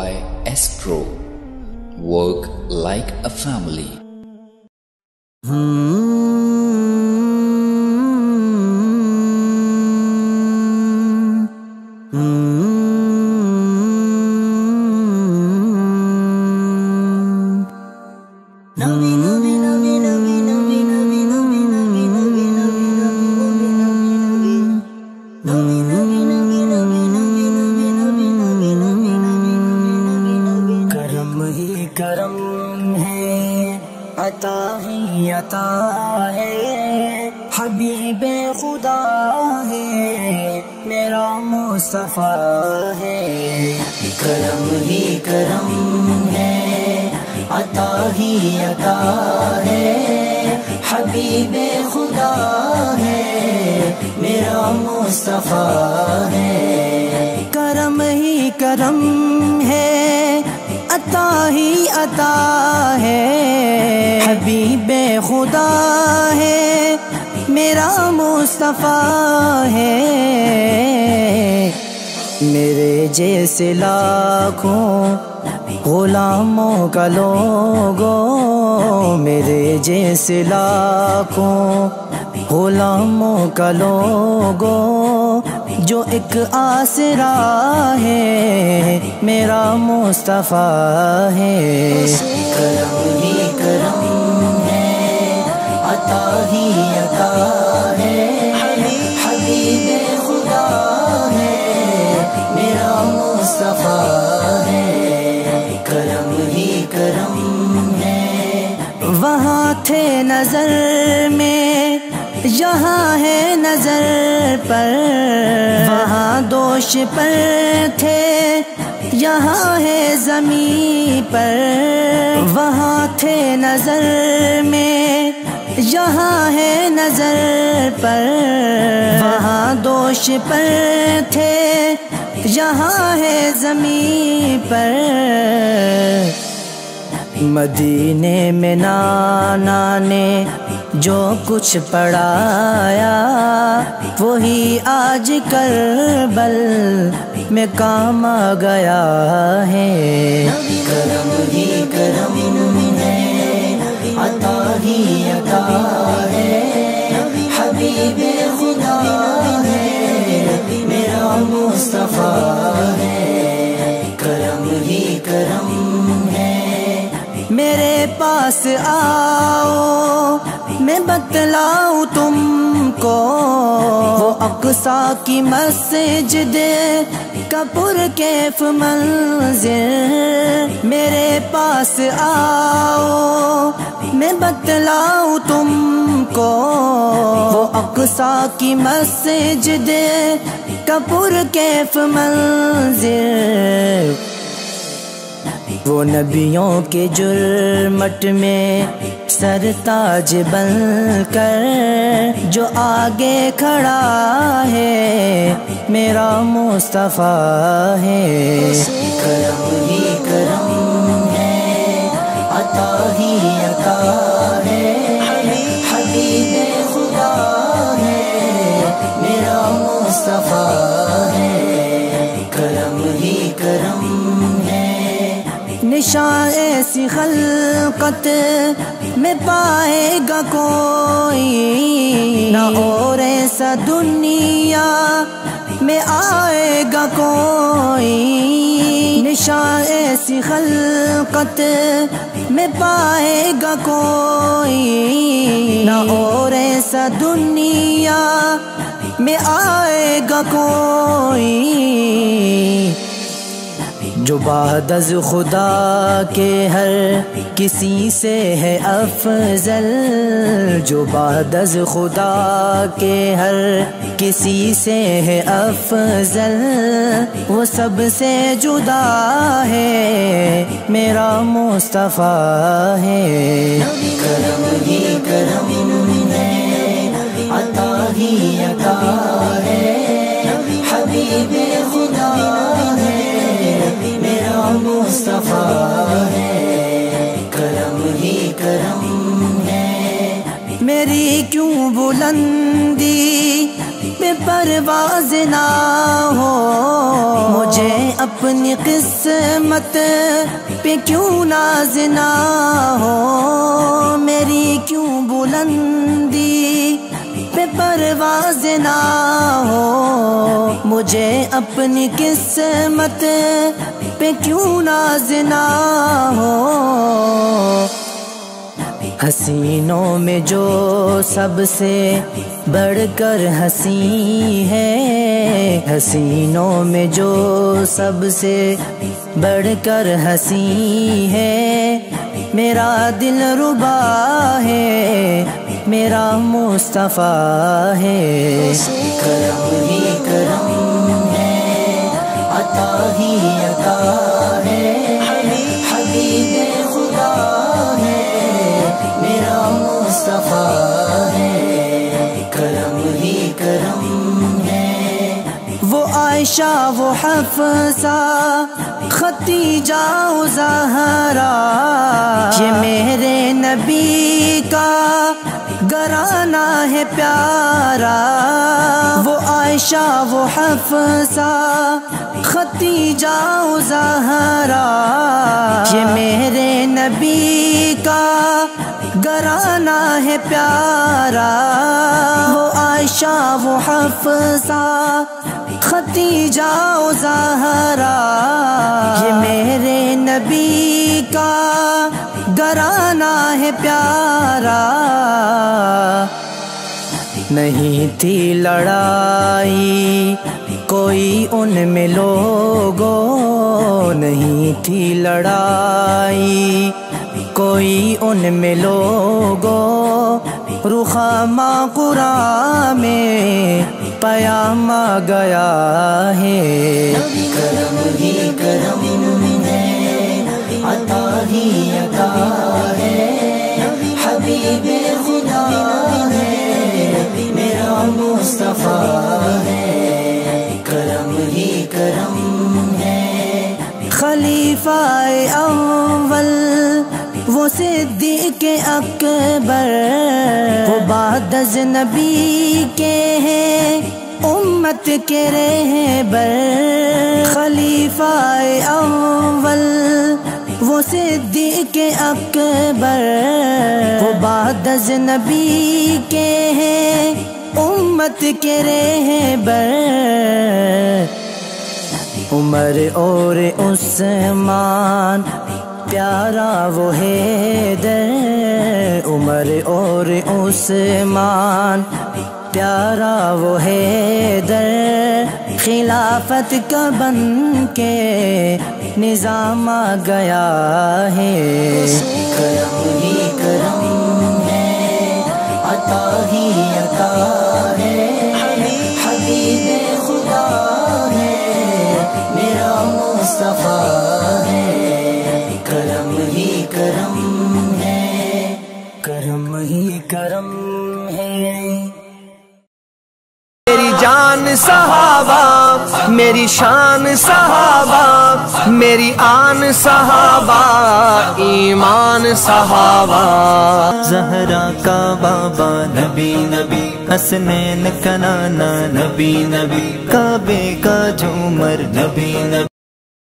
YS Pro, work like a family. کرم ہے عطا ہی عطا ہے، حبیب خدا ہے میرا مصطفیٰ ہے، کرم ہی کرم ہے عطا ہی عطا ہے، حبیب خدا ہے میرا مصطفیٰ ہے، کرم ہی کرم ہے عطا ہی عطا ہے، حبیب خدا ہے میرا مصطفیٰ ہے، میرے جیسے لاکھوں غلاموں کا لوگو، میرے جیسے لاکھوں غلاموں کا لوگو، جو ایک آسرا ہے میرا مصطفیٰ ہے، کرم ہی کرم ہے عطا ہی عطا ہے، حبیب خدا ہے میرا مصطفیٰ ہے، کرم ہی کرم ہے، وہاں تھے نظر میں یہاں ہے نظر پر، وہاں دوش پر تھے یہاں ہے زمین پر، وہاں تھے نظر میں یہاں ہے نظر پر، وہاں دوش پر تھے یہاں ہے زمین پر، مدینے میں نانا نے جو کچھ پڑھایا وہی آج کربل میں کام آ گیا ہے، کرم ہی کرم ہے عطا ہی عطا ہے، حبیب خدا ہے میرا مصطفیٰ ہے، کرم ہی کرم ہے، میرے پاس آؤ میں بتلاؤں تم کو، وہ اقصیٰ کی مسجد کا پرکیف منظر، میرے پاس آؤ میں بتلاؤں تم کو، وہ اقصیٰ کی مسجد کا پرکیف منظر، وہ نبیوں کے جرمٹ میں سرتاج بن کر جو آگے کھڑا ہے میرا مصطفیٰ ہے، کرم ہی کرم ہے عطا ہی عطا ہے، حبیب خدا ہے میرا مصطفیٰ ہے، کرم ہی کرم ہے، نشان ایسی خلقت میں پائے گا کوئی نہ، اور ایسا دنیا میں آئے گا کوئی، نشان ایسی خلقت میں پائے گا کوئی نہ، اور ایسا دنیا میں آئے گا کوئی، جو بعد از خدا کے ہر کسی سے ہے افضل، جو بعد از خدا کے ہر کسی سے ہے افضل، وہ سب سے جدا ہے میرا مصطفیٰ ہے، کرم ہی کرم ہے عطا ہی عطا ہے، حبیب خدا ہے میرا مصطفیٰ ہے، کرم ہی کرم ہے، میری کیوں بلندی پہ پرواز نہ ہو، اپنی قسمت پہ کیوں ناز نہ ہو، میری کیوں بلندی پہ پرواز نہ ہو، مجھے اپنی قسمت پہ کیوں ناز نہ ہو۔ حسینوں میں جو سب سے بڑھ کر حسین ہے، حسینوں میں جو سب سے بڑھ کر حسین ہے، میرا دل ربا ہے، میرا مصطفیٰ ہے۔ کرم ہی کرم ہے، عطا ہی عطا ہے، حبیب خدا ہے، میرا مصطفیٰ ہے۔ کرم ہی کرم ہے، وہ عائشہ وہ حفصہ ختیجہ و زہرا، یہ میرے نبی کا گھرانہ ہے پیارا۔ وہ عائشہ وہ حفصہ ختیجہ و زہرا، یہ میرے نبی کا گھرانہ ہے پیارا۔ وہ عائشہ وہ حفصہ ختیجہ و زہرا، یہ میرے نبی کا گھرانہ ہے پیارا۔ نہیں تھی لڑائی کوئی ان میں لوگوں، نہیں تھی لڑائی کوئی ان میں لوگوں، رخامہ قرآن میں پیام گیا ہے۔ کرم ہی کرم ہے، عطا ہی عطا ہے، حبیب خدا ہے، میرا مصطفیٰ ہے۔ کرم ہی کرم ہے، خلیفہ اول وہ صدیق اکبر، وہ بعد از نبی کے ہیں امت کے رہبر۔ خلیفہ اول وہ صدیق اکبر، وہ بعد از نبی کے ہیں امت کے رہبر۔ عمر اور عثمان پیارا وہ حیدر، عمر اور عثمان پیارا وہ حیدر، خلافت کا بن کے نظام آ گیا ہے۔ کرم ہی کرم ہے، عطا ہی عطا ہے، حبیب خدا ہے، میرا مصطفیٰ ہے۔ کرم ہی کرم ہے، کرم ہی کرم ہے۔ میری جان صحابہ، میری شان صحابہ، میری آن صحابہ، ایمان صحابہ۔ زہرا کا بابا نبی نبی، حسنین کا نانا نبی نبی، کعبے کا جھومر نبی نبی۔